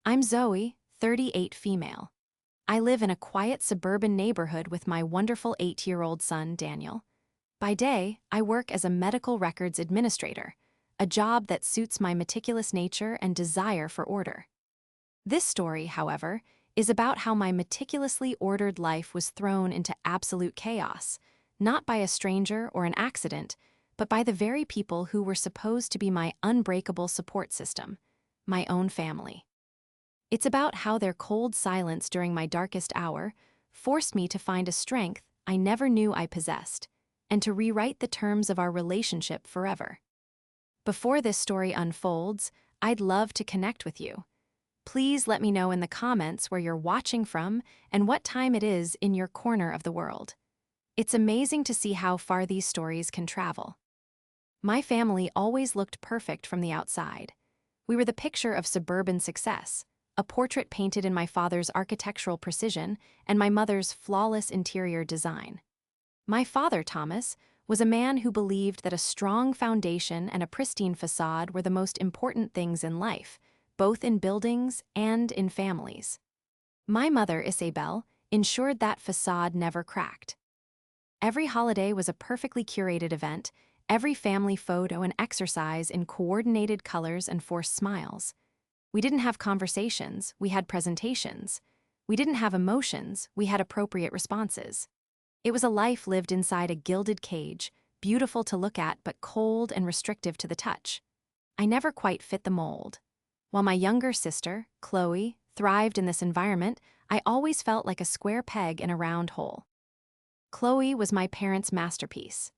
I'm Zoe, 38 female. I live in a quiet suburban neighborhood with my wonderful 8-year-old son, Daniel. By day, I work as a medical records administrator, a job that suits my meticulous nature and desire for order. This story, however, is about how my meticulously ordered life was thrown into absolute chaos, not by a stranger or an accident, but by the very people who were supposed to be my unbreakable support system, my own family. It's about how their cold silence during my darkest hour forced me to find a strength I never knew I possessed, and to rewrite the terms of our relationship forever. Before this story unfolds, I'd love to connect with you. Please let me know in the comments where you're watching from and what time it is in your corner of the world. It's amazing to see how far these stories can travel. My family always looked perfect from the outside. We were the picture of suburban success, a portrait painted in my father's architectural precision and my mother's flawless interior design. My father, Thomas, was a man who believed that a strong foundation and a pristine facade were the most important things in life, both in buildings and in families. My mother, Isabel, ensured that facade never cracked. Every holiday was a perfectly curated event, every family photo an exercise in coordinated colors and forced smiles. We didn't have conversations, we had presentations. We didn't have emotions, we had appropriate responses. It was a life lived inside a gilded cage, beautiful to look at but cold and restrictive to the touch. I never quite fit the mold. While my younger sister, Chloe, thrived in this environment, I always felt like a square peg in a round hole. Chloe was my parents' masterpiece.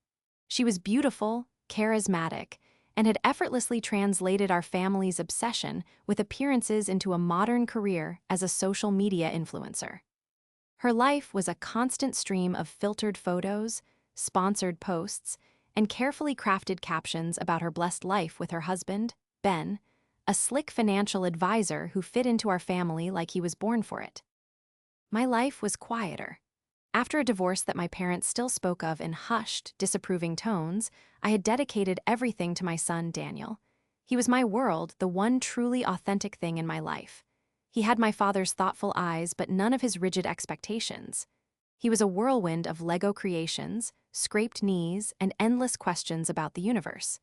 She was beautiful, charismatic, and had effortlessly translated our family's obsession with appearances into a modern career as a social media influencer. Her life was a constant stream of filtered photos, sponsored posts, and carefully crafted captions about her blessed life with her husband, Ben, a slick financial advisor who fit into our family like he was born for it. My life was quieter. After a divorce that my parents still spoke of in hushed, disapproving tones, I had dedicated everything to my son, Daniel. He was my world, the one truly authentic thing in my life. He had my father's thoughtful eyes, but none of his rigid expectations. He was a whirlwind of Lego creations, scraped knees, and endless questions about the universe.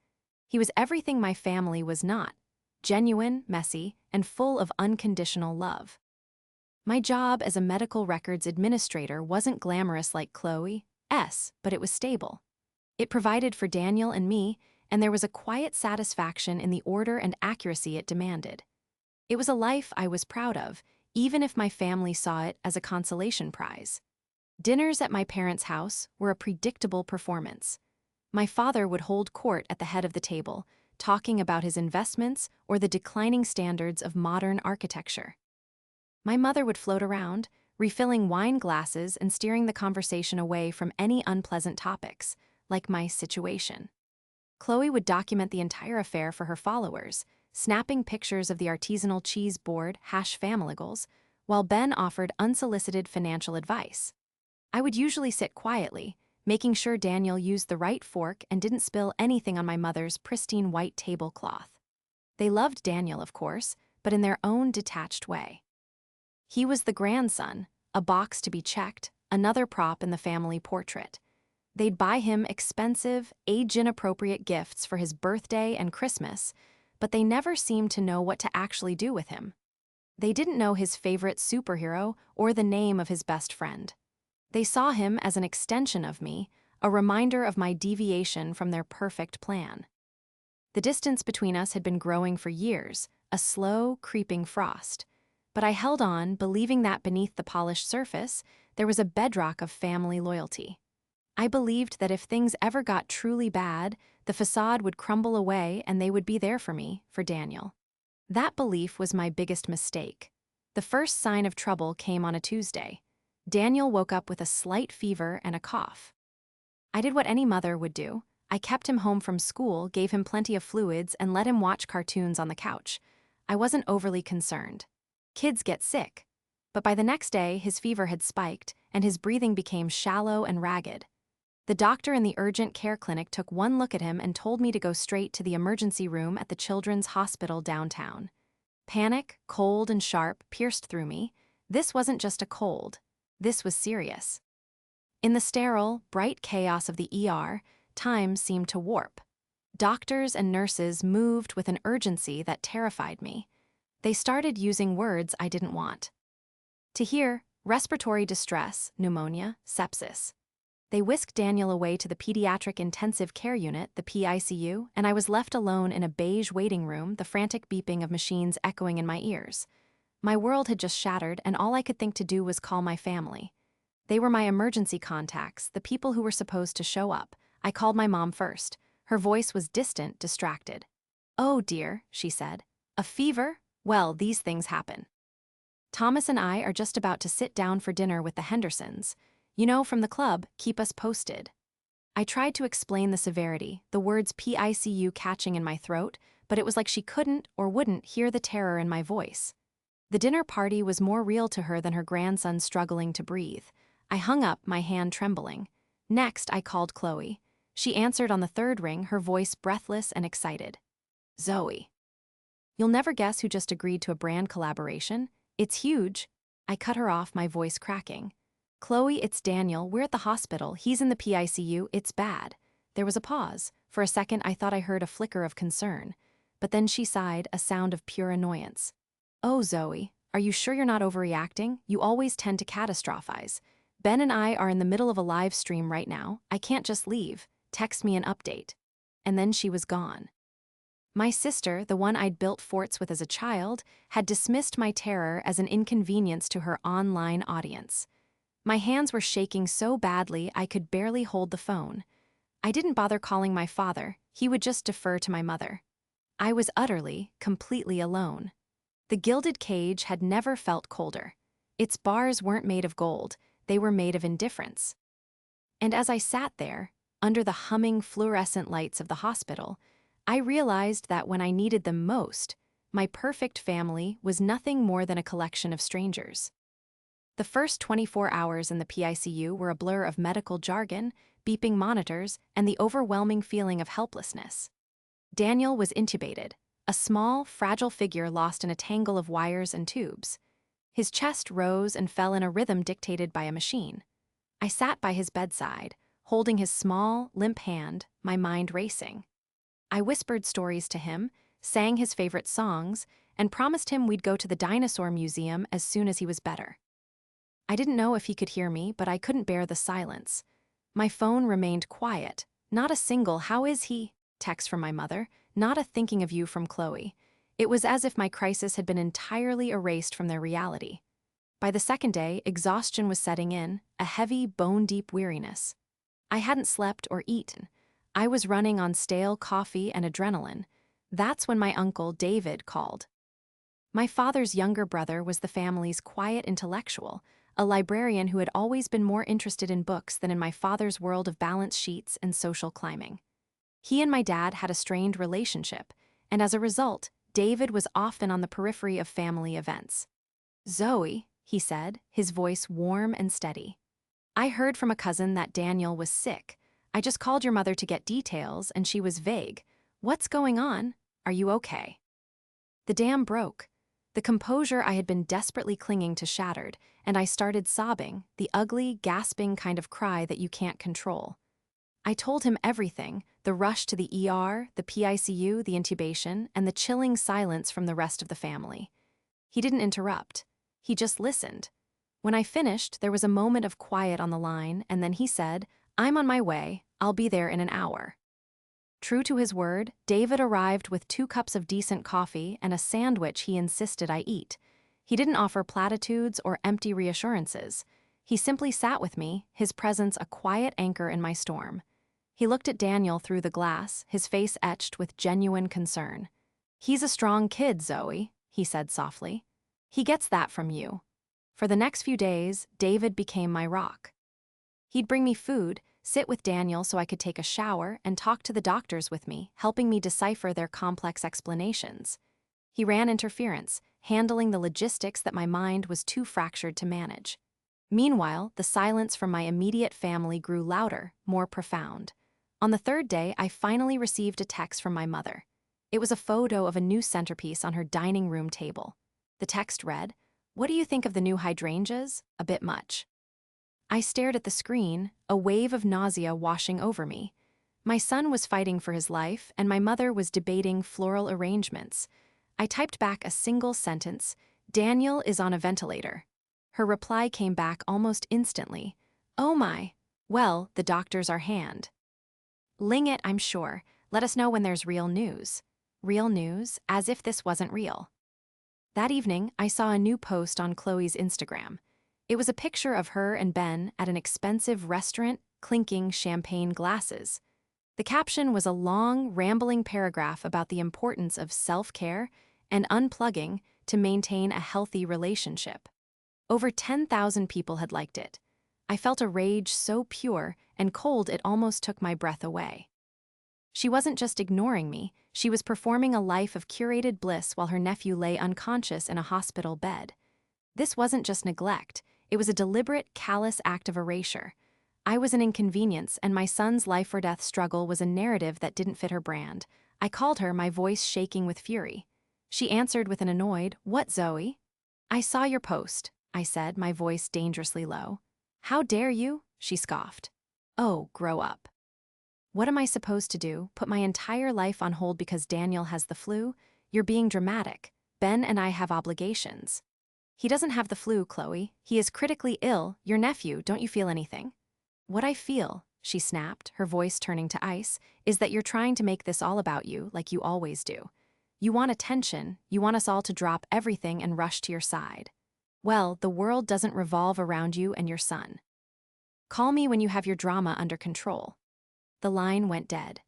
He was everything my family was not: genuine, messy, and full of unconditional love. My job as a medical records administrator wasn't glamorous like Chloe's, but it was stable. It provided for Daniel and me, and there was a quiet satisfaction in the order and accuracy it demanded. It was a life I was proud of, even if my family saw it as a consolation prize. Dinners at my parents' house were a predictable performance. My father would hold court at the head of the table, talking about his investments or the declining standards of modern architecture. My mother would float around, refilling wine glasses and steering the conversation away from any unpleasant topics, like my situation. Chloe would document the entire affair for her followers, snapping pictures of the artisanal cheese board hash familygals, while Ben offered unsolicited financial advice. I would usually sit quietly, making sure Daniel used the right fork and didn't spill anything on my mother's pristine white tablecloth. They loved Daniel, of course, but in their own detached way. He was the grandson, a box to be checked, another prop in the family portrait. They'd buy him expensive, age-inappropriate gifts for his birthday and Christmas, but they never seemed to know what to actually do with him. They didn't know his favorite superhero or the name of his best friend. They saw him as an extension of me, a reminder of my deviation from their perfect plan. The distance between us had been growing for years, a slow, creeping frost. But I held on, believing that beneath the polished surface, there was a bedrock of family loyalty. I believed that if things ever got truly bad, the facade would crumble away and they would be there for me, for Daniel. That belief was my biggest mistake. The first sign of trouble came on a Tuesday. Daniel woke up with a slight fever and a cough. I did what any mother would do. I kept him home from school, gave him plenty of fluids, and let him watch cartoons on the couch. I wasn't overly concerned. Kids get sick. But by the next day, his fever had spiked, and his breathing became shallow and ragged. The doctor in the urgent care clinic took one look at him and told me to go straight to the emergency room at the Children's Hospital downtown. Panic, cold and sharp, pierced through me. This wasn't just a cold. This was serious. In the sterile, bright chaos of the ER, time seemed to warp. Doctors and nurses moved with an urgency that terrified me. They started using words I didn't want to hear: respiratory distress, pneumonia, sepsis. They whisked Daniel away to the Pediatric Intensive Care Unit, the PICU, and I was left alone in a beige waiting room, the frantic beeping of machines echoing in my ears. My world had just shattered, and all I could think to do was call my family. They were my emergency contacts, the people who were supposed to show up. I called my mom first. Her voice was distant, distracted. "Oh dear," she said. "A fever? Well, these things happen. Thomas and I are just about to sit down for dinner with the Hendersons. You know, from the club, keep us posted." I tried to explain the severity, the words PICU catching in my throat, but it was like she couldn't or wouldn't hear the terror in my voice. The dinner party was more real to her than her grandson struggling to breathe. I hung up, my hand trembling. Next, I called Chloe. She answered on the third ring, her voice breathless and excited. "Zoe." "You'll never guess who just agreed to a brand collaboration. It's huge." I cut her off, my voice cracking. "Chloe, it's Daniel. We're at the hospital. He's in the PICU. It's bad." There was a pause. For a second, I thought I heard a flicker of concern. But then she sighed, a sound of pure annoyance. "Oh, Zoe, are you sure you're not overreacting? You always tend to catastrophize. Ben and I are in the middle of a live stream right now. I can't just leave. Text me an update." And then she was gone. My sister, the one I'd built forts with as a child, had dismissed my terror as an inconvenience to her online audience. My hands were shaking so badly I could barely hold the phone. I didn't bother calling my father. He would just defer to my mother. I was utterly, completely alone. The gilded cage had never felt colder. Its bars weren't made of gold. They were made of indifference. And as I sat there, under the humming fluorescent lights of the hospital, I realized that when I needed them most, my perfect family was nothing more than a collection of strangers. The first 24 hours in the PICU were a blur of medical jargon, beeping monitors, and the overwhelming feeling of helplessness. Daniel was intubated, a small, fragile figure lost in a tangle of wires and tubes. His chest rose and fell in a rhythm dictated by a machine. I sat by his bedside, holding his small, limp hand, my mind racing. I whispered stories to him, sang his favorite songs, and promised him we'd go to the dinosaur museum as soon as he was better. I didn't know if he could hear me, but I couldn't bear the silence. My phone remained quiet. Not a single "how is he?" text from my mother, not a "thinking of you" from Chloe. It was as if my crisis had been entirely erased from their reality. By the second day, exhaustion was setting in, a heavy, bone-deep weariness. I hadn't slept or eaten. I was running on stale coffee and adrenaline. That's when my uncle, David, called. My father's younger brother was the family's quiet intellectual, a librarian who had always been more interested in books than in my father's world of balance sheets and social climbing. He and my dad had a strained relationship, and as a result, David was often on the periphery of family events. "Zoe," he said, his voice warm and steady. "I heard from a cousin that Daniel was sick. I just called your mother to get details, and she was vague. What's going on? Are you okay?" The dam broke. The composure I had been desperately clinging to shattered, and I started sobbing, the ugly, gasping kind of cry that you can't control. I told him everything: the rush to the ER, the PICU, the intubation, and the chilling silence from the rest of the family. He didn't interrupt. He just listened. When I finished, there was a moment of quiet on the line, and then he said, "I'm on my way. I'll be there in an hour." True to his word, David arrived with 2 cups of decent coffee and a sandwich he insisted I eat. He didn't offer platitudes or empty reassurances. He simply sat with me, his presence a quiet anchor in my storm. He looked at Daniel through the glass, his face etched with genuine concern. "He's a strong kid, Zoe," he said softly. "He gets that from you." For the next few days, David became my rock. He'd bring me food, sit with Daniel so I could take a shower, and talk to the doctors with me, helping me decipher their complex explanations. He ran interference, handling the logistics that my mind was too fractured to manage. Meanwhile, the silence from my immediate family grew louder, more profound. On the third day, I finally received a text from my mother. It was a photo of a new centerpiece on her dining room table. The text read, "What do you think of the new hydrangeas? A bit much." I stared at the screen, a wave of nausea washing over me. My son was fighting for his life, and my mother was debating floral arrangements. I typed back a single sentence, "Daniel is on a ventilator." Her reply came back almost instantly. "Oh my. Well, the doctors are hand. Ling it, I'm sure. Let us know when there's real news." Real news, as if this wasn't real. That evening, I saw a new post on Chloe's Instagram. It was a picture of her and Ben at an expensive restaurant, clinking champagne glasses. The caption was a long, rambling paragraph about the importance of self-care and unplugging to maintain a healthy relationship. Over 10,000 people had liked it. I felt a rage so pure and cold it almost took my breath away. She wasn't just ignoring me, she was performing a life of curated bliss while her nephew lay unconscious in a hospital bed. This wasn't just neglect, it was a deliberate, callous act of erasure. I was an inconvenience, and my son's life-or-death struggle was a narrative that didn't fit her brand. I called her, my voice shaking with fury. She answered with an annoyed, "What, Zoe?" "I saw your post," I said, my voice dangerously low. "How dare you?" she scoffed. "Oh, grow up." What am I supposed to do, put my entire life on hold because Daniel has the flu? You're being dramatic. Ben and I have obligations. He doesn't have the flu, Chloe. He is critically ill. Your nephew, don't you feel anything? What I feel, she snapped, her voice turning to ice, is that you're trying to make this all about you, like you always do. You want attention, you want us all to drop everything and rush to your side. Well, the world doesn't revolve around you and your son. Call me when you have your drama under control. The line went dead.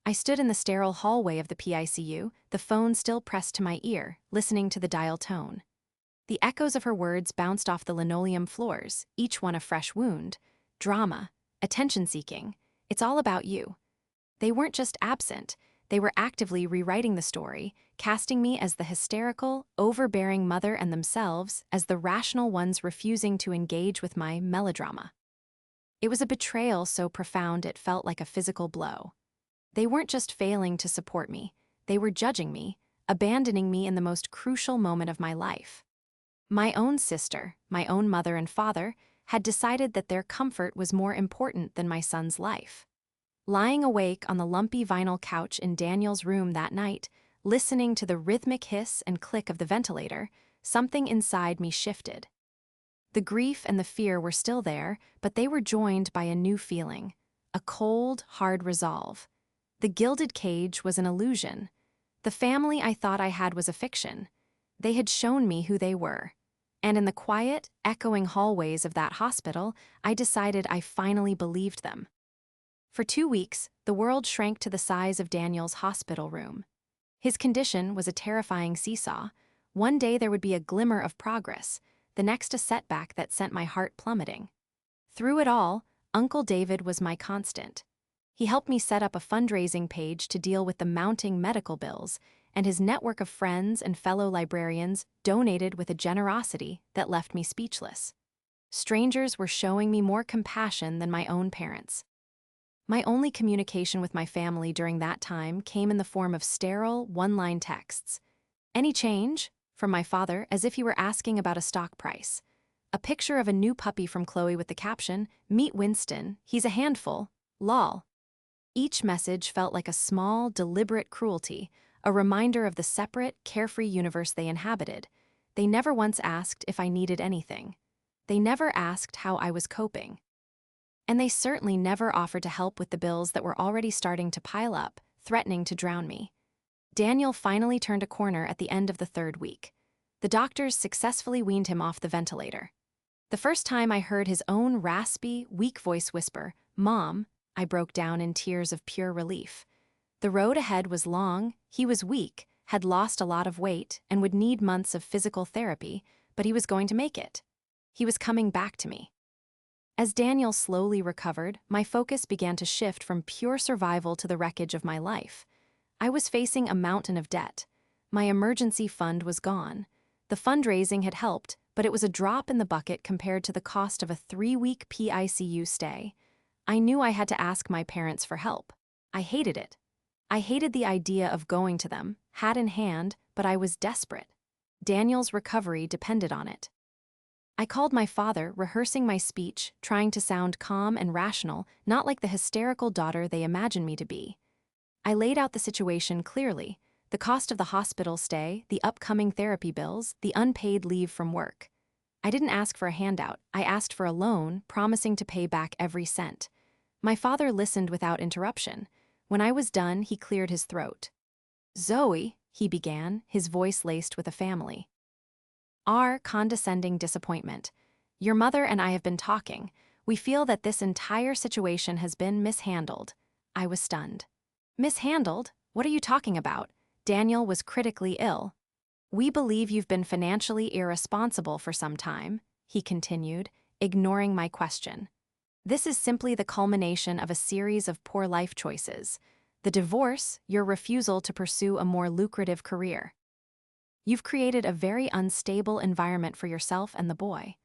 I stood in the sterile hallway of the PICU, the phone still pressed to my ear, listening to the dial tone. The echoes of her words bounced off the linoleum floors, each one a fresh wound. Drama, attention-seeking, it's all about you. They weren't just absent, they were actively rewriting the story, casting me as the hysterical, overbearing mother and themselves as the rational ones refusing to engage with my melodrama. It was a betrayal so profound it felt like a physical blow. They weren't just failing to support me, they were judging me, abandoning me in the most crucial moment of my life. My own sister, my own mother and father, had decided that their comfort was more important than my son's life. Lying awake on the lumpy vinyl couch in Daniel's room that night, listening to the rhythmic hiss and click of the ventilator, something inside me shifted. The grief and the fear were still there, but they were joined by a new feeling, a cold, hard resolve. The gilded cage was an illusion. The family I thought I had was a fiction. They had shown me who they were. And in the quiet, echoing hallways of that hospital, I decided I finally believed them. For 2 weeks, the world shrank to the size of Daniel's hospital room. His condition was a terrifying seesaw. One day there would be a glimmer of progress, the next a setback that sent my heart plummeting. Through it all, Uncle David was my constant. He helped me set up a fundraising page to deal with the mounting medical bills, and his network of friends and fellow librarians donated with a generosity that left me speechless. Strangers were showing me more compassion than my own parents. My only communication with my family during that time came in the form of sterile, one-line texts. "Any change?" from my father, as if he were asking about a stock price. A picture of a new puppy from Chloe with the caption, "Meet Winston, he's a handful, lol." Each message felt like a small, deliberate cruelty, a reminder of the separate, carefree universe they inhabited. They never once asked if I needed anything. They never asked how I was coping. And they certainly never offered to help with the bills that were already starting to pile up, threatening to drown me. Daniel finally turned a corner at the end of the 3rd week. The doctors successfully weaned him off the ventilator. The first time I heard his own raspy, weak voice whisper, "Mom," I broke down in tears of pure relief. The road ahead was long, he was weak, had lost a lot of weight, and would need months of physical therapy, but he was going to make it. He was coming back to me. As Daniel slowly recovered, my focus began to shift from pure survival to the wreckage of my life. I was facing a mountain of debt. My emergency fund was gone. The fundraising had helped, but it was a drop in the bucket compared to the cost of a 3-week PICU stay. I knew I had to ask my parents for help. I hated it. I hated the idea of going to them, hat in hand, but I was desperate. Daniel's recovery depended on it. I called my father, rehearsing my speech, trying to sound calm and rational, not like the hysterical daughter they imagined me to be. I laid out the situation clearly: the cost of the hospital stay, the upcoming therapy bills, the unpaid leave from work. I didn't ask for a handout, I asked for a loan, promising to pay back every cent. My father listened without interruption. When I was done, he cleared his throat. "Zoe," he began, his voice laced with a family. Our condescending disappointment. "Your mother and I have been talking. We feel that this entire situation has been mishandled." I was stunned. "Mishandled? What are you talking about?" Daniel was critically ill. "We believe you've been financially irresponsible for some time," he continued, ignoring my question. "This is simply the culmination of a series of poor life choices. The divorce, your refusal to pursue a more lucrative career. You've created a very unstable environment for yourself and the boy."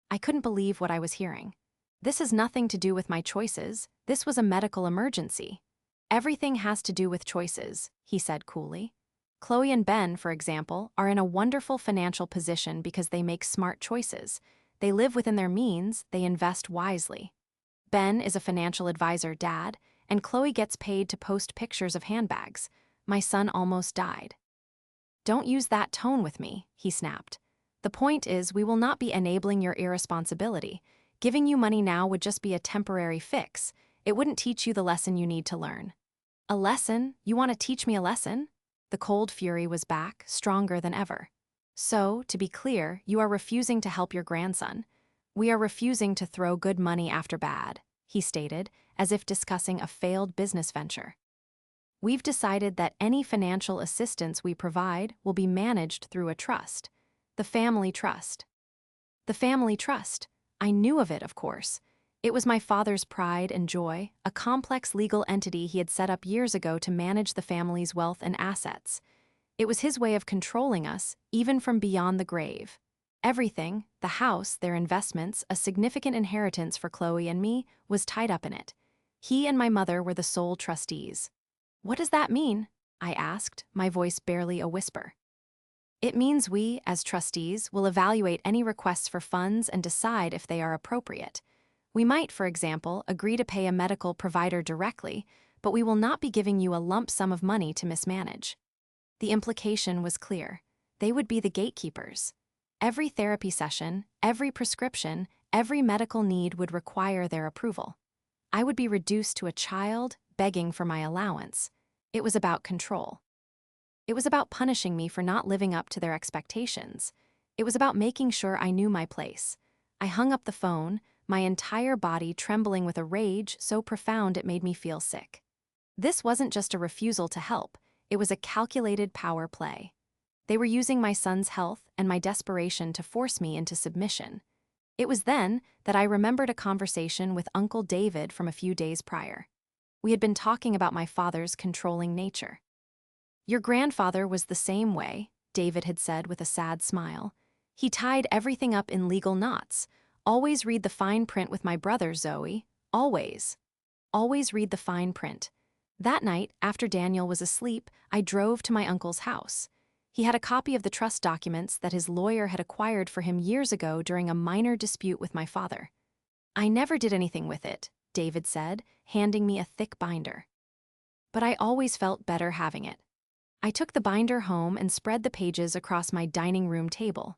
I couldn't believe what I was hearing. "This has nothing to do with my choices. This was a medical emergency." "Everything has to do with choices," he said coolly. "Chloe and Ben, for example, are in a wonderful financial position because they make smart choices. They live within their means, they invest wisely. Ben is a financial advisor, Dad, and Chloe gets paid to post pictures of handbags. My son almost died." "Don't use that tone with me," he snapped. "The point is, we will not be enabling your irresponsibility. Giving you money now would just be a temporary fix. It wouldn't teach you the lesson you need to learn." "A lesson? You want to teach me a lesson?" The cold fury was back, stronger than ever. "So, to be clear, you are refusing to help your grandson. We are refusing to throw good money after bad," he stated, as if discussing a failed business venture. "We've decided that any financial assistance we provide will be managed through a trust. The family trust." The family trust. I knew of it, of course. It was my father's pride and joy, a complex legal entity he had set up years ago to manage the family's wealth and assets. It was his way of controlling us, even from beyond the grave. Everything, the house, their investments, a significant inheritance for Chloe and me, was tied up in it. He and my mother were the sole trustees. "What does that mean?" I asked, my voice barely a whisper. "It means we, as trustees, will evaluate any requests for funds and decide if they are appropriate. We might, for example, agree to pay a medical provider directly, but we will not be giving you a lump sum of money to mismanage." The implication was clear. They would be the gatekeepers. Every therapy session, every prescription, every medical need would require their approval. I would be reduced to a child, begging for my allowance. It was about control. It was about punishing me for not living up to their expectations. It was about making sure I knew my place. I hung up the phone, my entire body trembling with a rage so profound it made me feel sick. This wasn't just a refusal to help, it was a calculated power play. They were using my son's health and my desperation to force me into submission. It was then that I remembered a conversation with Uncle David from a few days prior. We had been talking about my father's controlling nature. "Your grandfather was the same way," David had said with a sad smile. "He tied everything up in legal knots. Always read the fine print with my brother, Zoe. Always. Always read the fine print." That night, after Daniel was asleep, I drove to my uncle's house. He had a copy of the trust documents that his lawyer had acquired for him years ago during a minor dispute with my father. "I never did anything with it," David said, handing me a thick binder. "But I always felt better having it." I took the binder home and spread the pages across my dining room table.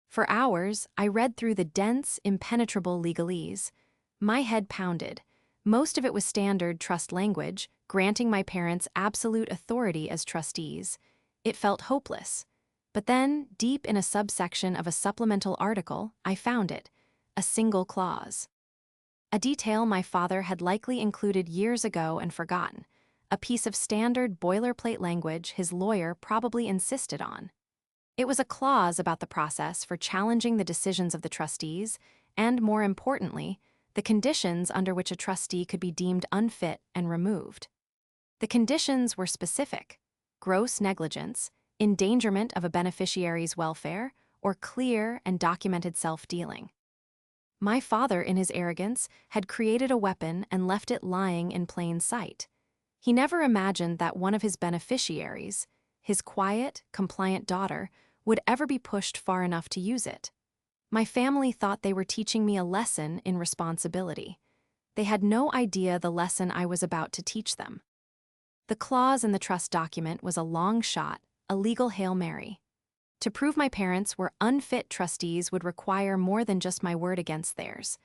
For hours, I read through the dense, impenetrable legalese. My head pounded. Most of it was standard trust language, granting my parents absolute authority as trustees. It felt hopeless. But then, deep in a subsection of a supplemental article, I found it. A single clause. A detail my father had likely included years ago and forgotten. A piece of standard boilerplate language his lawyer probably insisted on. It was a clause about the process for challenging the decisions of the trustees, and more importantly, the conditions under which a trustee could be deemed unfit and removed. The conditions were specific: gross negligence, endangerment of a beneficiary's welfare, or clear and documented self-dealing. My father, in his arrogance, had created a weapon and left it lying in plain sight. He never imagined that one of his beneficiaries, his quiet, compliant daughter, would ever be pushed far enough to use it. My family thought they were teaching me a lesson in responsibility. They had no idea the lesson I was about to teach them. The clause in the trust document was a long shot, a legal Hail Mary. To prove my parents were unfit trustees would require more than just my word against theirs.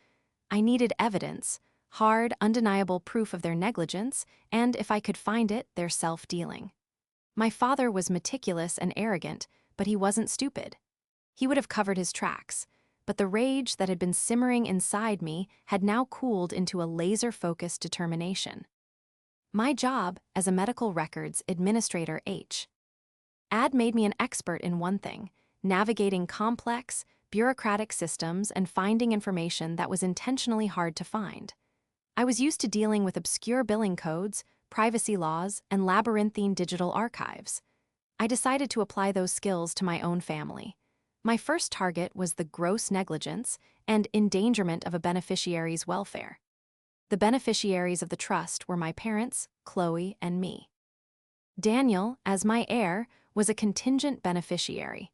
I needed evidence, hard, undeniable proof of their negligence, and, if I could find it, their self-dealing. My father was meticulous and arrogant, but he wasn't stupid. He would have covered his tracks, but the rage that had been simmering inside me had now cooled into a laser-focused determination. My job as a medical records administrator had made me an expert in one thing: navigating complex, bureaucratic systems and finding information that was intentionally hard to find. I was used to dealing with obscure billing codes, privacy laws, and labyrinthine digital archives. I decided to apply those skills to my own family. My first target was the gross negligence and endangerment of a beneficiary's welfare. The beneficiaries of the trust were my parents, Chloe, and me. Daniel, as my heir, was a contingent beneficiary.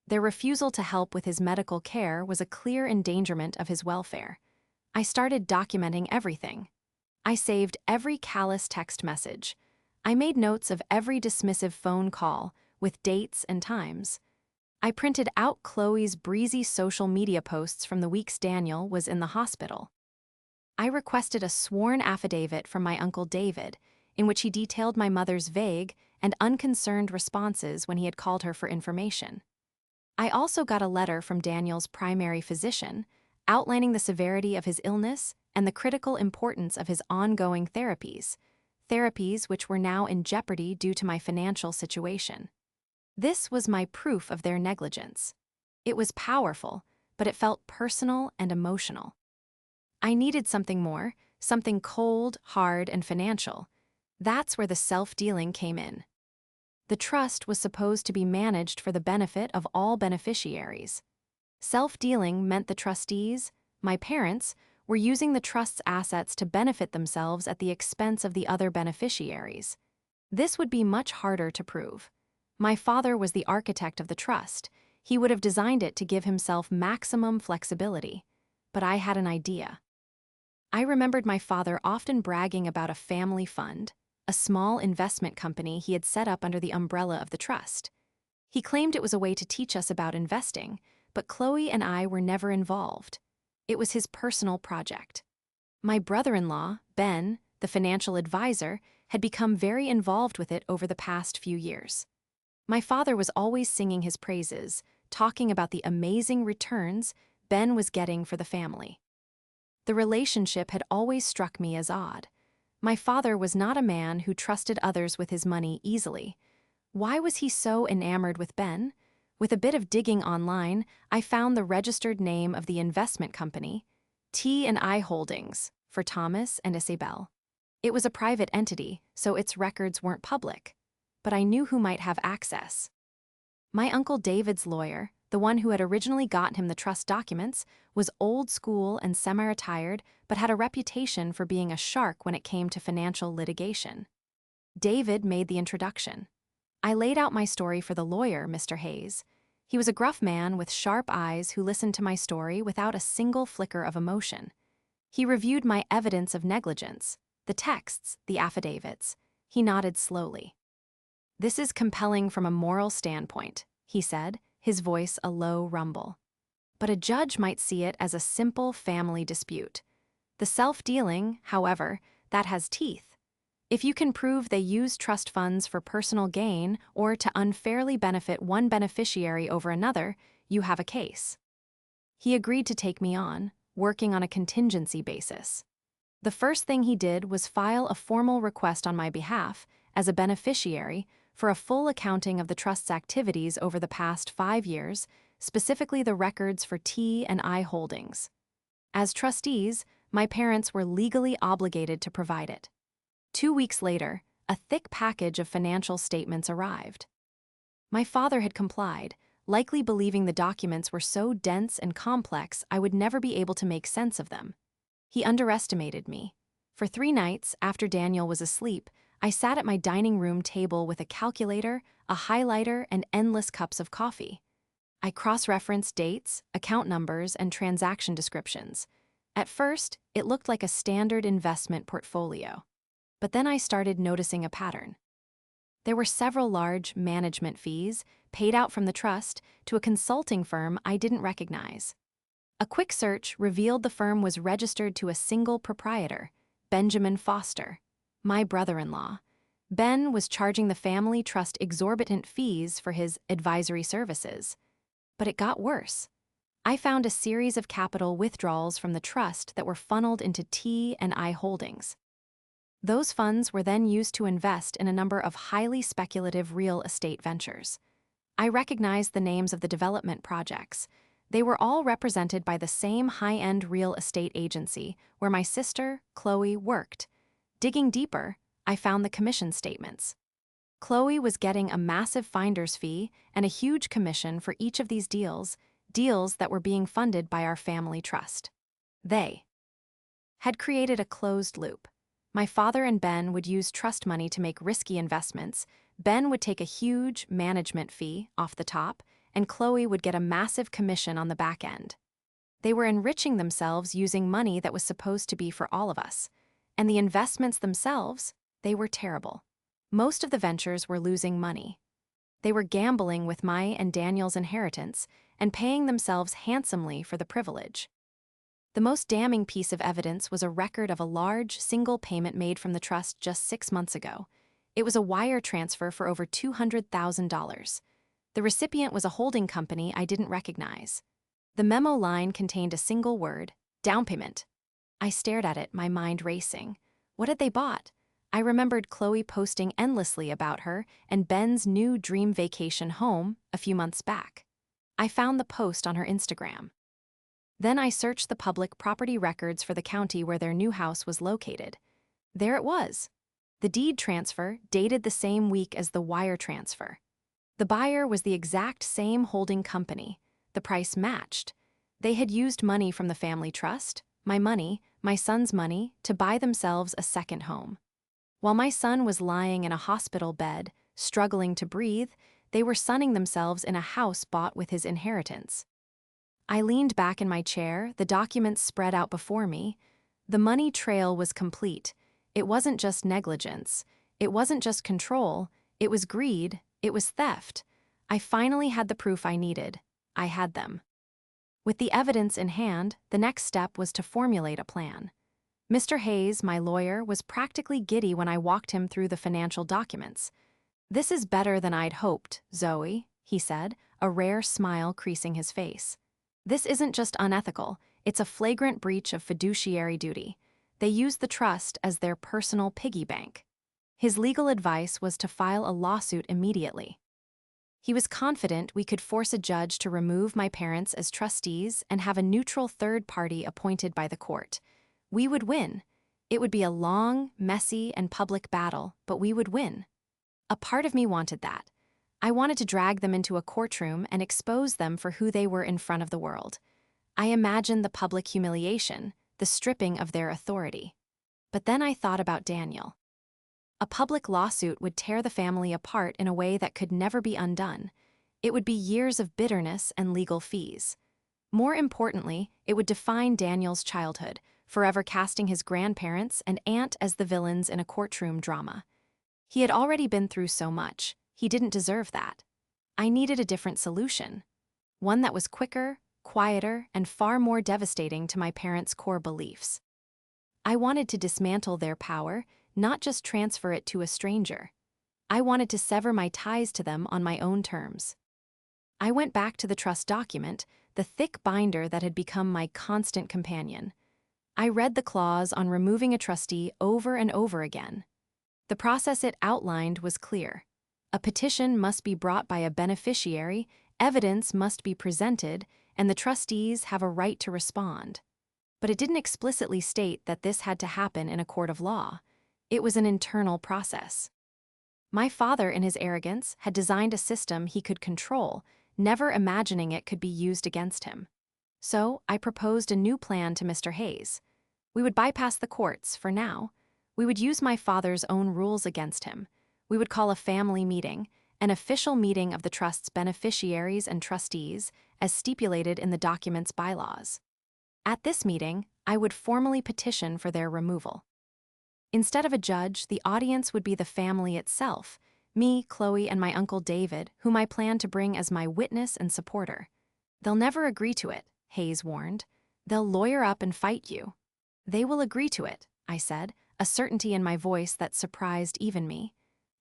Their refusal to help with his medical care was a clear endangerment of his welfare. I started documenting everything. I saved every callous text message. I made notes of every dismissive phone call, with dates and times. I printed out Chloe's breezy social media posts from the weeks Daniel was in the hospital. I requested a sworn affidavit from my Uncle David, in which he detailed my mother's vague and unconcerned responses when he had called her for information. I also got a letter from Daniel's primary physician, outlining the severity of his illness and the critical importance of his ongoing therapies which were now in jeopardy due to my financial situation. This was my proof of their negligence. It was powerful, but it felt personal and emotional. I needed something more, something cold, hard, and financial. That's where the self-dealing came in. The trust was supposed to be managed for the benefit of all beneficiaries. Self-dealing meant the trustees, my parents, were using the trust's assets to benefit themselves at the expense of the other beneficiaries. This would be much harder to prove. My father was the architect of the trust. He would have designed it to give himself maximum flexibility. But I had an idea. I remembered my father often bragging about a family fund, a small investment company he had set up under the umbrella of the trust. He claimed it was a way to teach us about investing, but Chloe and I were never involved. It was his personal project. My brother-in-law, Ben, the financial advisor, had become very involved with it over the past few years. My father was always singing his praises, talking about the amazing returns Ben was getting for the family. The relationship had always struck me as odd. My father was not a man who trusted others with his money easily. Why was he so enamored with Ben? With a bit of digging online, I found the registered name of the investment company, T&I Holdings, for Thomas and Isabel. It was a private entity, so its records weren't public. But I knew who might have access. My Uncle David's lawyer, the one who had originally gotten him the trust documents, was old school and semi-retired, but had a reputation for being a shark when it came to financial litigation. David made the introduction. I laid out my story for the lawyer, Mr. Hayes. He was a gruff man with sharp eyes who listened to my story without a single flicker of emotion. He reviewed my evidence of negligence, the texts, the affidavits. He nodded slowly. "This is compelling from a moral standpoint," he said, his voice a low rumble. "But a judge might see it as a simple family dispute. The self-dealing, however, that has teeth. If you can prove they use trust funds for personal gain or to unfairly benefit one beneficiary over another, you have a case." He agreed to take me on, working on a contingency basis. The first thing he did was file a formal request on my behalf, as a beneficiary, for a full accounting of the trust's activities over the past 5 years, specifically the records for T&I Holdings. As trustees, my parents were legally obligated to provide it. 2 weeks later, a thick package of financial statements arrived. My father had complied, likely believing the documents were so dense and complex I would never be able to make sense of them. He underestimated me. For 3 nights, after Daniel was asleep, I sat at my dining room table with a calculator, a highlighter, and endless cups of coffee. I cross-referenced dates, account numbers, and transaction descriptions. At first, it looked like a standard investment portfolio. But then I started noticing a pattern. There were several large management fees paid out from the trust to a consulting firm I didn't recognize. A quick search revealed the firm was registered to a single proprietor, Benjamin Foster, my brother-in-law. Ben was charging the family trust exorbitant fees for his advisory services. But it got worse. I found a series of capital withdrawals from the trust that were funneled into T&I Holdings. Those funds were then used to invest in a number of highly speculative real estate ventures. I recognized the names of the development projects. They were all represented by the same high-end real estate agency where my sister, Chloe, worked. Digging deeper, I found the commission statements. Chloe was getting a massive finder's fee and a huge commission for each of these deals that were being funded by our family trust. They had created a closed loop. My father and Ben would use trust money to make risky investments. Ben would take a huge management fee off the top, and Chloe would get a massive commission on the back end. They were enriching themselves using money that was supposed to be for all of us. And the investments themselves, they were terrible. Most of the ventures were losing money. They were gambling with my and Daniel's inheritance and paying themselves handsomely for the privilege. The most damning piece of evidence was a record of a large, single payment made from the trust just 6 months ago. It was a wire transfer for over $200,000. The recipient was a holding company I didn't recognize. The memo line contained a single word, down payment. I stared at it, my mind racing. What had they bought? I remembered Chloe posting endlessly about her and Ben's new dream vacation home a few months back. I found the post on her Instagram. Then I searched the public property records for the county where their new house was located. There it was. The deed transfer dated the same week as the wire transfer. The buyer was the exact same holding company. The price matched. They had used money from the family trust, my money, my son's money, to buy themselves a second home. While my son was lying in a hospital bed, struggling to breathe, they were sunning themselves in a house bought with his inheritance. I leaned back in my chair, the documents spread out before me. The money trail was complete. It wasn't just negligence. It wasn't just control. It was greed. It was theft. I finally had the proof I needed. I had them. With the evidence in hand, the next step was to formulate a plan. Mr. Hayes, my lawyer, was practically giddy when I walked him through the financial documents. "This is better than I'd hoped, Zoe," he said, a rare smile creasing his face. "This isn't just unethical, it's a flagrant breach of fiduciary duty. They used the trust as their personal piggy bank." His legal advice was to file a lawsuit immediately. He was confident we could force a judge to remove my parents as trustees and have a neutral third party appointed by the court. We would win. It would be a long, messy, and public battle, but we would win. A part of me wanted that. I wanted to drag them into a courtroom and expose them for who they were in front of the world. I imagined the public humiliation, the stripping of their authority. But then I thought about Daniel. A public lawsuit would tear the family apart in a way that could never be undone. It would be years of bitterness and legal fees. More importantly, it would define Daniel's childhood, forever casting his grandparents and aunt as the villains in a courtroom drama. He had already been through so much. He didn't deserve that. I needed a different solution. One that was quicker, quieter, and far more devastating to my parents' core beliefs. I wanted to dismantle their power, not just transfer it to a stranger. I wanted to sever my ties to them on my own terms. I went back to the trust document, the thick binder that had become my constant companion. I read the clause on removing a trustee over and over again. The process it outlined was clear. A petition must be brought by a beneficiary, evidence must be presented, and the trustees have a right to respond. But it didn't explicitly state that this had to happen in a court of law. It was an internal process. My father, in his arrogance, had designed a system he could control, never imagining it could be used against him. So I proposed a new plan to Mr. Hayes. We would bypass the courts for now. We would use my father's own rules against him. We would call a family meeting, an official meeting of the trust's beneficiaries and trustees, as stipulated in the document's bylaws. At this meeting, I would formally petition for their removal. Instead of a judge, the audience would be the family itself, me, Chloe, and my uncle David, whom I plan to bring as my witness and supporter. They'll never agree to it, Hayes warned. They'll lawyer up and fight you. They will agree to it, I said, a certainty in my voice that surprised even me.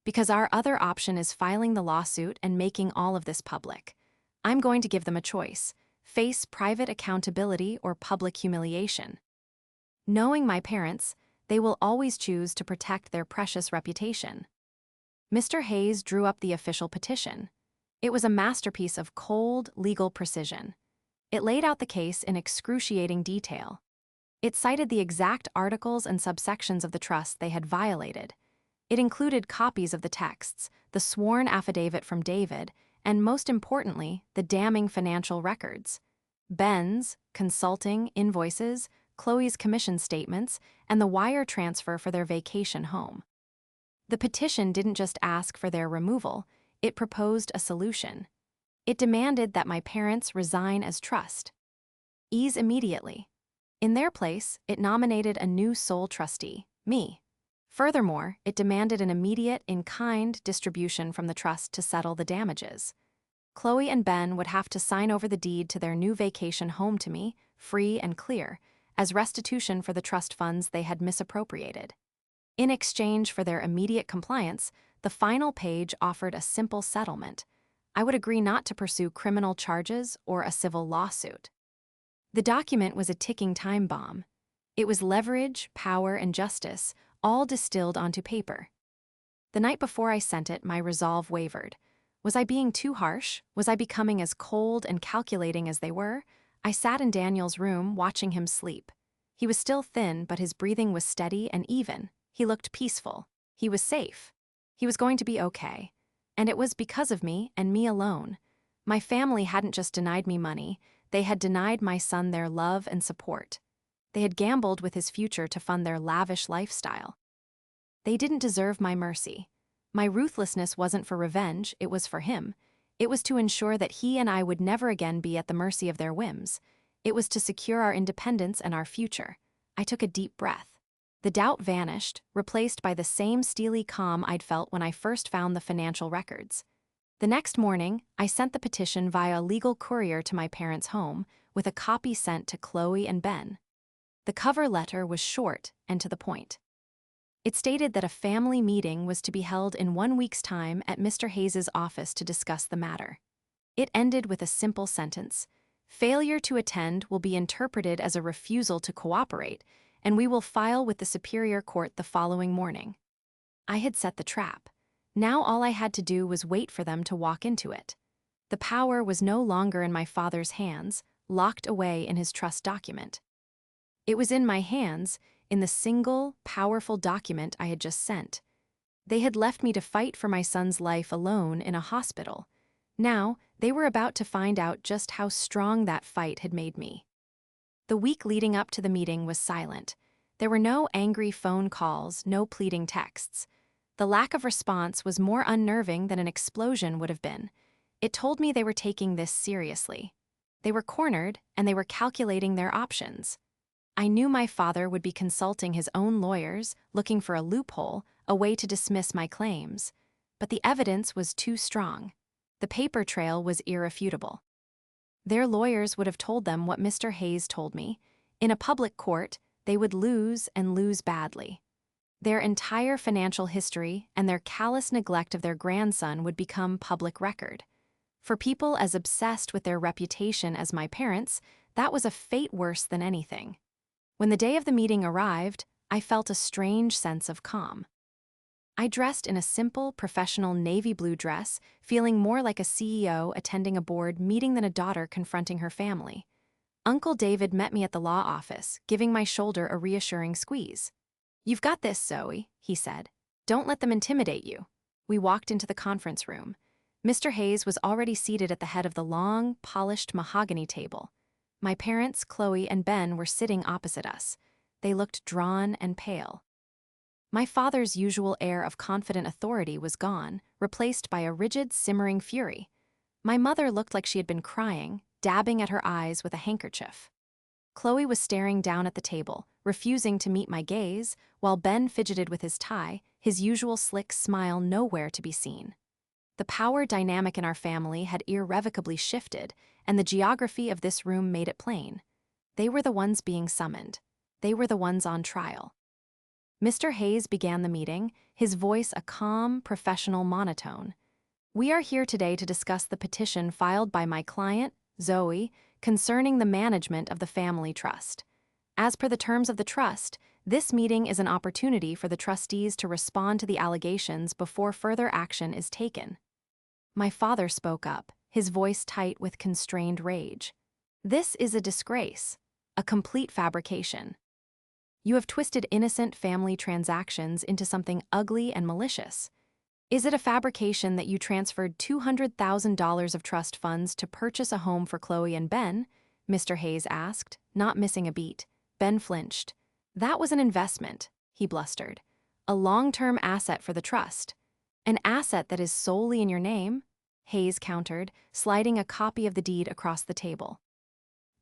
Because our other option is filing the lawsuit and making all of this public. I'm going to give them a choice: face private accountability or public humiliation. Knowing my parents, they will always choose to protect their precious reputation. Mr. Hayes drew up the official petition. It was a masterpiece of cold, legal precision. It laid out the case in excruciating detail. It cited the exact articles and subsections of the trust they had violated. It included copies of the texts, the sworn affidavit from David, and most importantly, the damning financial records. Ben's, consulting, invoices, Chloe's commission statements, and the wire transfer for their vacation home. The petition didn't just ask for their removal, it proposed a solution. It demanded that my parents resign as trust. Ease immediately. In their place, it nominated a new sole trustee, me. Furthermore, it demanded an immediate, in-kind distribution from the trust to settle the damages. Chloe and Ben would have to sign over the deed to their new vacation home to me, free and clear, as restitution for the trust funds they had misappropriated. In exchange for their immediate compliance, the final page offered a simple settlement. I would agree not to pursue criminal charges or a civil lawsuit. The document was a ticking time bomb. It was leverage, power, and justice, all distilled onto paper. The night before I sent it, my resolve wavered. Was I being too harsh? Was I becoming as cold and calculating as they were? I sat in Daniel's room, watching him sleep. He was still thin, but his breathing was steady and even. He looked peaceful. He was safe. He was going to be okay. And it was because of me and me alone. My family hadn't just denied me money, they had denied my son their love and support. They had gambled with his future to fund their lavish lifestyle. They didn't deserve my mercy. My ruthlessness wasn't for revenge, it was for him. It was to ensure that he and I would never again be at the mercy of their whims. It was to secure our independence and our future. I took a deep breath. The doubt vanished, replaced by the same steely calm I'd felt when I first found the financial records. The next morning, I sent the petition via a legal courier to my parents' home, with a copy sent to Chloe and Ben. The cover letter was short and to the point. It stated that a family meeting was to be held in 1 week's time at Mr. Hayes' office to discuss the matter. It ended with a simple sentence: "Failure to attend will be interpreted as a refusal to cooperate, and we will file with the Superior Court the following morning." I had set the trap. Now all I had to do was wait for them to walk into it. The power was no longer in my father's hands, locked away in his trust document. It was in my hands, in the single, powerful document I had just sent. They had left me to fight for my son's life alone in a hospital. Now, they were about to find out just how strong that fight had made me. The week leading up to the meeting was silent. There were no angry phone calls, no pleading texts. The lack of response was more unnerving than an explosion would have been. It told me they were taking this seriously. They were cornered, and they were calculating their options. I knew my father would be consulting his own lawyers, looking for a loophole, a way to dismiss my claims. But the evidence was too strong. The paper trail was irrefutable. Their lawyers would have told them what Mr. Hayes told me. In a public court, they would lose and lose badly. Their entire financial history and their callous neglect of their grandson would become public record. For people as obsessed with their reputation as my parents, that was a fate worse than anything. When the day of the meeting arrived, I felt a strange sense of calm. I dressed in a simple, professional navy blue dress, feeling more like a CEO attending a board meeting than a daughter confronting her family. Uncle David met me at the law office, giving my shoulder a reassuring squeeze. "You've got this, Zoe," he said. "Don't let them intimidate you." We walked into the conference room. Mr. Hayes was already seated at the head of the long, polished mahogany table. My parents, Chloe, and Ben were sitting opposite us. They looked drawn and pale. My father's usual air of confident authority was gone, replaced by a rigid, simmering fury. My mother looked like she had been crying, dabbing at her eyes with a handkerchief. Chloe was staring down at the table, refusing to meet my gaze, while Ben fidgeted with his tie, his usual slick smile nowhere to be seen. The power dynamic in our family had irrevocably shifted, and the geography of this room made it plain. They were the ones being summoned. They were the ones on trial. Mr. Hayes began the meeting, his voice a calm, professional monotone. We are here today to discuss the petition filed by my client, Zoe, concerning the management of the family trust. As per the terms of the trust, this meeting is an opportunity for the trustees to respond to the allegations before further action is taken. My father spoke up, his voice tight with constrained rage. This is a disgrace, a complete fabrication. You have twisted innocent family transactions into something ugly and malicious. Is it a fabrication that you transferred $200,000 of trust funds to purchase a home for Chloe and Ben? Mr. Hayes asked, not missing a beat. Ben flinched. That was an investment, he blustered. A long-term asset for the trust. An asset that is solely in your name? Hayes countered, sliding a copy of the deed across the table.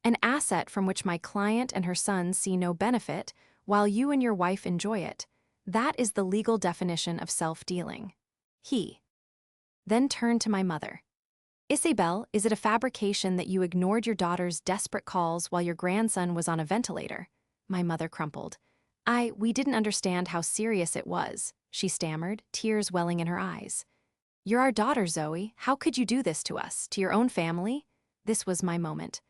An asset from which my client and her sons see no benefit, while you and your wife enjoy it. That is the legal definition of self-dealing. He then turned to my mother. Isabel, is it a fabrication that you ignored your daughter's desperate calls while your grandson was on a ventilator? My mother crumpled. We didn't understand how serious it was, she stammered, tears welling in her eyes. You're our daughter, Zoe. How could you do this to us, to your own family? This was my moment.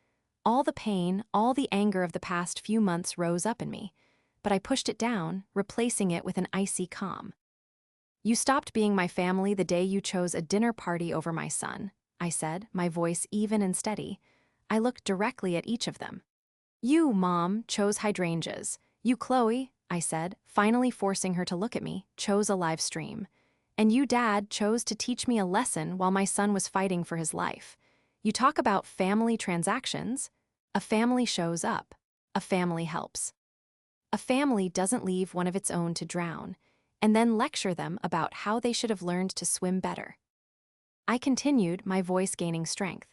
All the pain, all the anger of the past few months rose up in me, but I pushed it down, replacing it with an icy calm. You stopped being my family the day you chose a dinner party over my son, I said, my voice even and steady. I looked directly at each of them. You, Mom, chose hydrangeas. You, Chloe, I said, finally forcing her to look at me, chose a live stream. And you, Dad, chose to teach me a lesson while my son was fighting for his life. You talk about family transactions. A family shows up. A family helps. A family doesn't leave one of its own to drown, and then lecture them about how they should have learned to swim better. I continued, my voice gaining strength.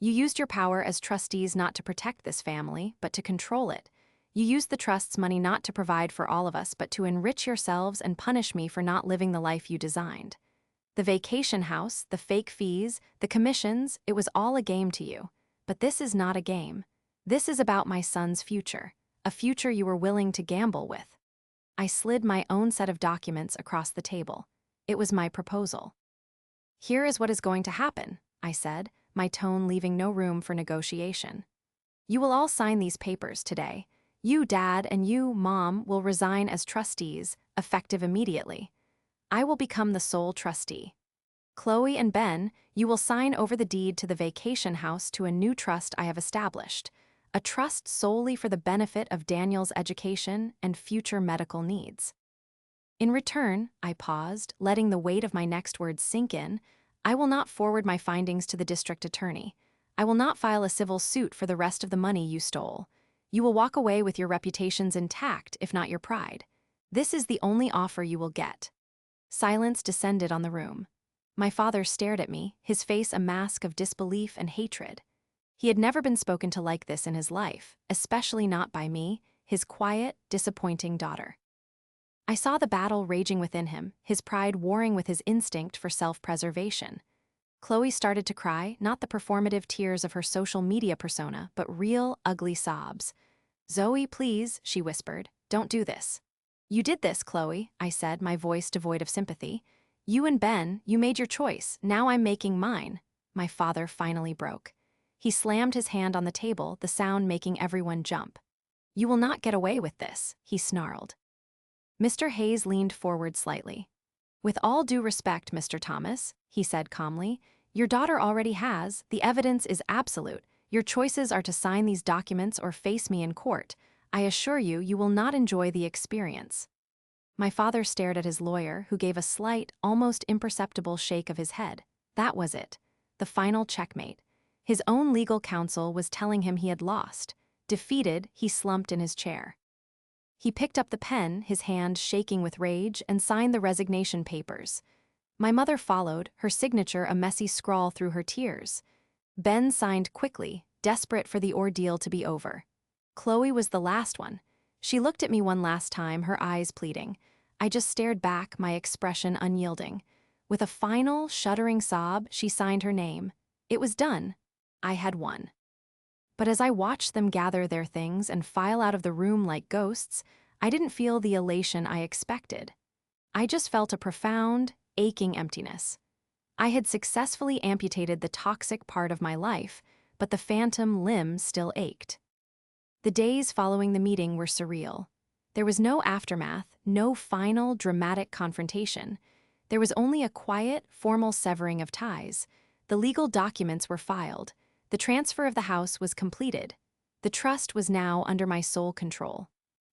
You used your power as trustees not to protect this family, but to control it. You used the trust's money not to provide for all of us, but to enrich yourselves and punish me for not living the life you designed. The vacation house, the fake fees, the commissions, it was all a game to you. But this is not a game. This is about my son's future, a future you were willing to gamble with. I slid my own set of documents across the table. It was my proposal. Here is what is going to happen, I said, my tone leaving no room for negotiation. You will all sign these papers today. You, Dad, and you, Mom, will resign as trustees, effective immediately. I will become the sole trustee. Chloe and Ben, you will sign over the deed to the vacation house to a new trust I have established, a trust solely for the benefit of Daniel's education and future medical needs. In return, I paused, letting the weight of my next words sink in. I will not forward my findings to the district attorney. I will not file a civil suit for the rest of the money you stole. You will walk away with your reputations intact, if not your pride. This is the only offer you will get. Silence descended on the room. My father stared at me, his face a mask of disbelief and hatred. He had never been spoken to like this in his life, especially not by me, his quiet, disappointing daughter. I saw the battle raging within him, his pride warring with his instinct for self-preservation. Chloe started to cry, not the performative tears of her social media persona, but real, ugly sobs. Zoe, please, she whispered, don't do this. You did this, Chloe, I said, my voice devoid of sympathy. You and Ben, you made your choice, now I'm making mine. My father finally broke. He slammed his hand on the table, the sound making everyone jump. You will not get away with this, he snarled. Mr. Hayes leaned forward slightly. With all due respect, Mr. Thomas, he said calmly, your daughter already has, the evidence is absolute. Your choices are to sign these documents or face me in court. I assure you, you will not enjoy the experience. My father stared at his lawyer, who gave a slight, almost imperceptible shake of his head. That was it. The final checkmate. His own legal counsel was telling him he had lost. Defeated, he slumped in his chair. He picked up the pen, his hand shaking with rage, and signed the resignation papers. My mother followed, her signature a messy scrawl through her tears. Ben signed quickly, desperate for the ordeal to be over. Chloe was the last one. She looked at me one last time, her eyes pleading. I just stared back, my expression unyielding. With a final, shuddering sob, she signed her name. It was done. I had won. But as I watched them gather their things and file out of the room like ghosts, I didn't feel the elation I expected. I just felt a profound, aching emptiness. I had successfully amputated the toxic part of my life, but the phantom limb still ached. The days following the meeting were surreal. There was no aftermath, no final, dramatic confrontation. There was only a quiet, formal severing of ties. The legal documents were filed. The transfer of the house was completed. The trust was now under my sole control.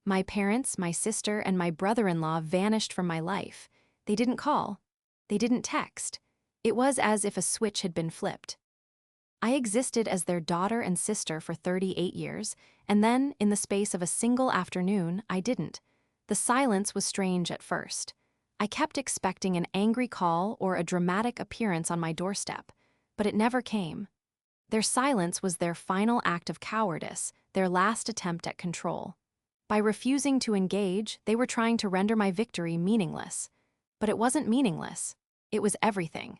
My parents, my sister, and my brother-in-law vanished from my life. They didn't call. They didn't text. It was as if a switch had been flipped. I existed as their daughter and sister for 38 years, and then, in the space of a single afternoon, I didn't. The silence was strange at first. I kept expecting an angry call or a dramatic appearance on my doorstep, but it never came. Their silence was their final act of cowardice, their last attempt at control. By refusing to engage, they were trying to render my victory meaningless. But it wasn't meaningless. It was everything.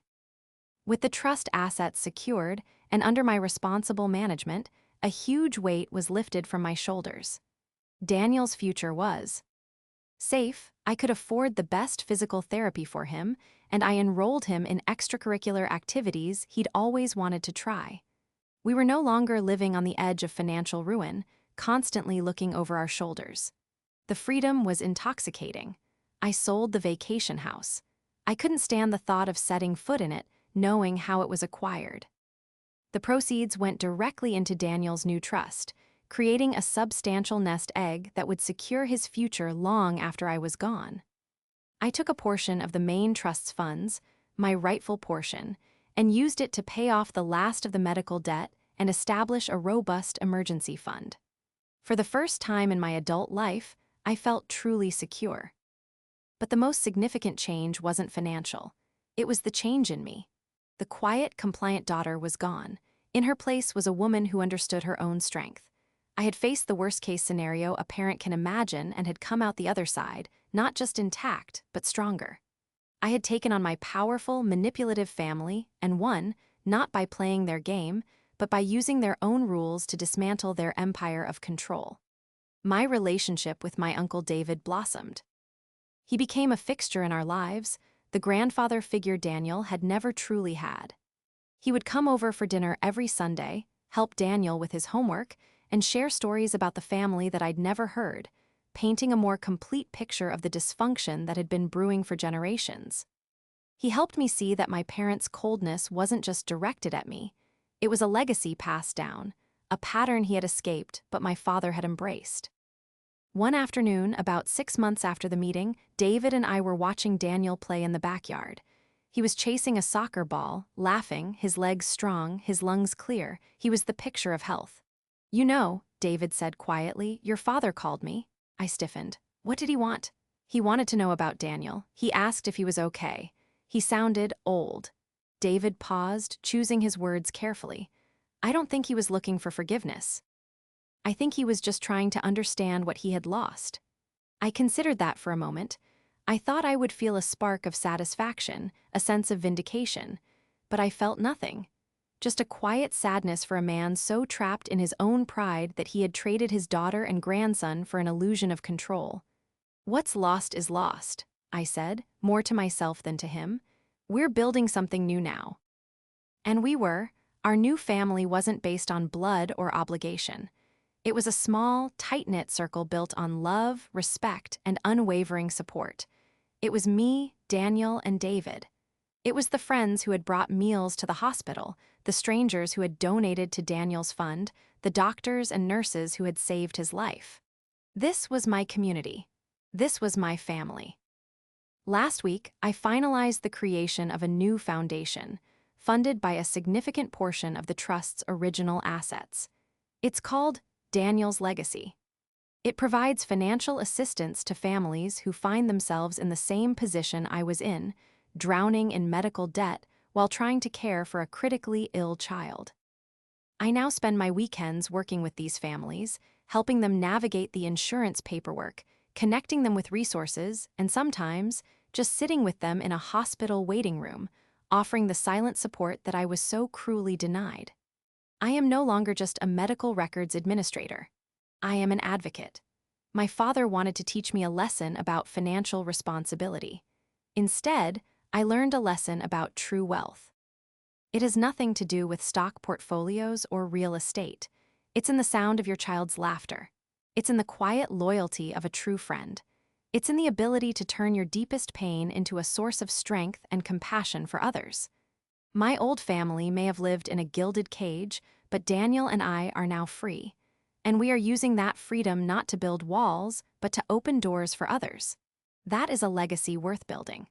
With the trust assets secured, and under my responsible management, a huge weight was lifted from my shoulders. Daniel's future was safe. I could afford the best physical therapy for him, and I enrolled him in extracurricular activities he'd always wanted to try. We were no longer living on the edge of financial ruin, constantly looking over our shoulders. The freedom was intoxicating. I sold the vacation house. I couldn't stand the thought of setting foot in it, knowing how it was acquired. The proceeds went directly into Daniel's new trust, creating a substantial nest egg that would secure his future long after I was gone. I took a portion of the main trust's funds, my rightful portion, and used it to pay off the last of the medical debt and establish a robust emergency fund. For the first time in my adult life, I felt truly secure. But the most significant change wasn't financial. It was the change in me. The quiet, compliant daughter was gone. In her place was a woman who understood her own strength. I had faced the worst-case scenario a parent can imagine and had come out the other side, not just intact, but stronger. I had taken on my powerful, manipulative family and won, not by playing their game, but by using their own rules to dismantle their empire of control. My relationship with my Uncle David blossomed. He became a fixture in our lives, the grandfather figure Daniel had never truly had. He would come over for dinner every Sunday, help Daniel with his homework, and share stories about the family that I'd never heard, painting a more complete picture of the dysfunction that had been brewing for generations. He helped me see that my parents' coldness wasn't just directed at me. It was a legacy passed down, a pattern he had escaped but my father had embraced. One afternoon, about 6 months after the meeting, David and I were watching Daniel play in the backyard. He was chasing a soccer ball, laughing, his legs strong, his lungs clear. He was the picture of health. "You know," David said quietly, "your father called me." I stiffened. What did he want? He wanted to know about Daniel. He asked if he was okay. He sounded old. David paused, choosing his words carefully. I don't think he was looking for forgiveness. I think he was just trying to understand what he had lost. I considered that for a moment. I thought I would feel a spark of satisfaction, a sense of vindication, but I felt nothing. Just a quiet sadness for a man so trapped in his own pride that he had traded his daughter and grandson for an illusion of control. "What's lost is lost," I said, more to myself than to him. "We're building something new now." And we were. Our new family wasn't based on blood or obligation. It was a small, tight-knit circle built on love, respect, and unwavering support. It was me, Daniel, and David. It was the friends who had brought meals to the hospital, the strangers who had donated to Daniel's fund, the doctors and nurses who had saved his life. This was my community. This was my family. Last week, I finalized the creation of a new foundation, funded by a significant portion of the trust's original assets. It's called Daniel's Legacy. It provides financial assistance to families who find themselves in the same position I was in, drowning in medical debt while trying to care for a critically ill child. I now spend my weekends working with these families, helping them navigate the insurance paperwork, connecting them with resources, and sometimes just sitting with them in a hospital waiting room, offering the silent support that I was so cruelly denied. I am no longer just a medical records administrator. I am an advocate. My father wanted to teach me a lesson about financial responsibility. Instead, I learned a lesson about true wealth. It has nothing to do with stock portfolios or real estate. It's in the sound of your child's laughter. It's in the quiet loyalty of a true friend. It's in the ability to turn your deepest pain into a source of strength and compassion for others. My old family may have lived in a gilded cage, but Daniel and I are now free. And we are using that freedom not to build walls, but to open doors for others. That is a legacy worth building.